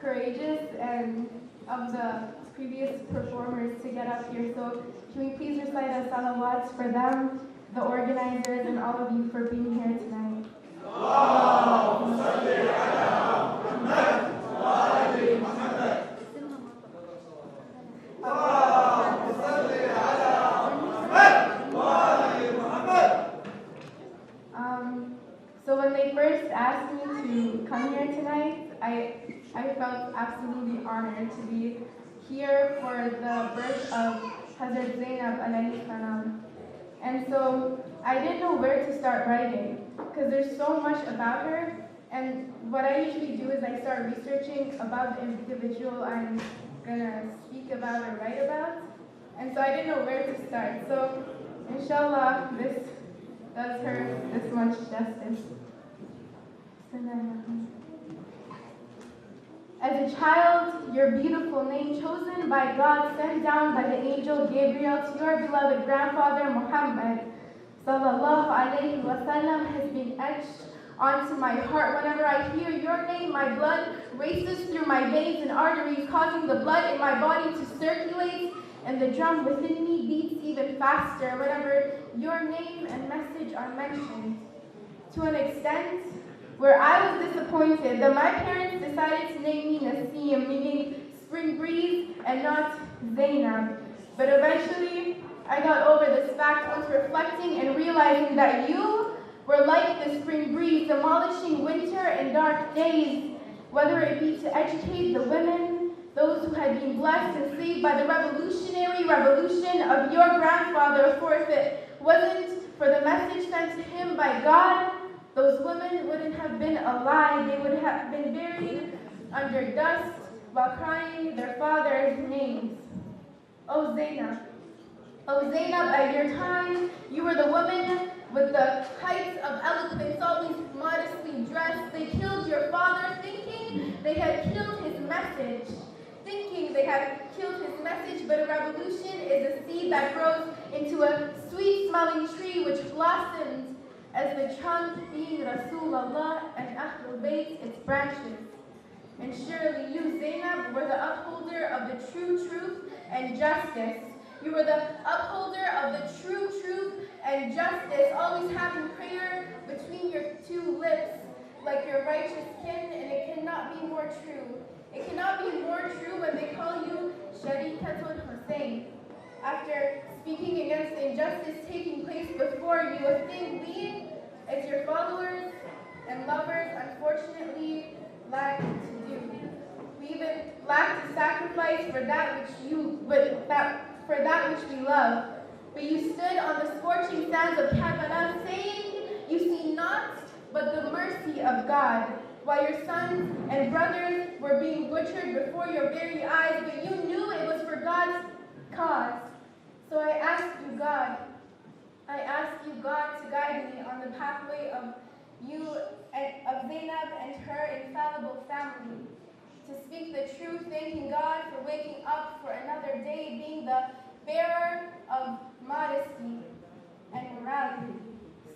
courageous and of the previous performers to get up here. So can we please recite a salawat for them, the organizers, and all of you for being here tonight. Allahumma salli ala Muhammad wa ali Muhammad. Allahumma salli ala Muhammad wa ali Muhammad. So when they first asked me to come here tonight, I felt absolutely honored to be here for the birth of Hazrat Zainab alayhi salam. And so I didn't know where to start writing because there's so much about her. And what I usually do is I start researching about the individual I'm gonna speak about or write about. And so I didn't know where to start. So inshallah, this does her this much justice. As a child, your beautiful name chosen by God, sent down by the angel Gabriel to your beloved grandfather Muhammad sallallahu alayhi wasallam has been etched onto my heart. Whenever I hear your name, my blood races through my veins and arteries, causing the blood in my body to circulate, and the drum within me beats even faster whenever your name and message are mentioned. To an extent where I was disappointed that my parents decided to name me Nasim, meaning spring breeze, and not Zainab. But eventually, I got over this fact once reflecting and realizing that you were like the spring breeze, demolishing winter and dark days, whether it be to educate the women, those who had been blessed and saved by the revolutionary revolution of your grandfather, for if it wasn't for the message sent to him by God, those women wouldn't have been alive. They would have been buried under dust while crying their father's names. Oh Zainab, at your time, you were the woman with the heights of eloquence, always modestly dressed. They killed your father thinking they had killed his message. But a revolution is a seed that grows into a sweet-smelling tree which blossoms as the trunk being Rasulullah and Ahlul Bayt its branches. And surely you, Zainab, were the upholder of the true truth and justice. You were the upholder of the true truth and justice, always having prayer between your two lips, like your righteous kin, and it cannot be more true. It cannot be more true when they call you Sharikatul Hussein. After speaking against the injustice taking place before you, a thing we, as your followers and lovers, unfortunately lack to do. We even lack to sacrifice for that which we love. But you stood on the scorching sands of Karbala, saying, "You see not but the mercy of God," while your sons and brothers were being butchered before your very eyes, but you knew it was for God's cause. So I ask you, God, to guide me on the pathway of you and of Zainab and her infallible family, to speak the truth, thanking God for waking up for another day, being the bearer of modesty and morality.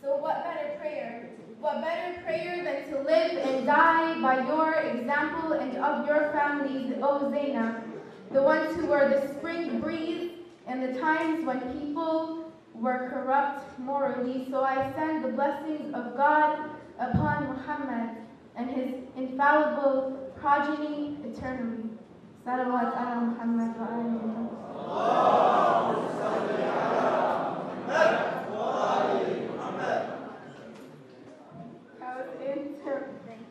So what better prayer? What better prayer than to live and die by your example and of your families, O Zainab, the ones who were the spring breeze in the times when people were corrupt morally. So I send the blessings of God upon Muhammad and his infallible progeny eternally. Salawat ala Muhammad wa ali Muhammad.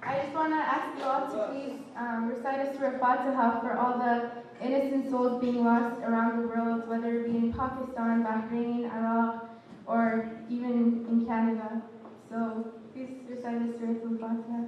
I just want to ask you all to please recite a Surah Fatiha for all the innocent souls being lost around the world, whether it be in Pakistan, Bahrain, Iraq, or even in Canada. So please recite the Surah Fatiha.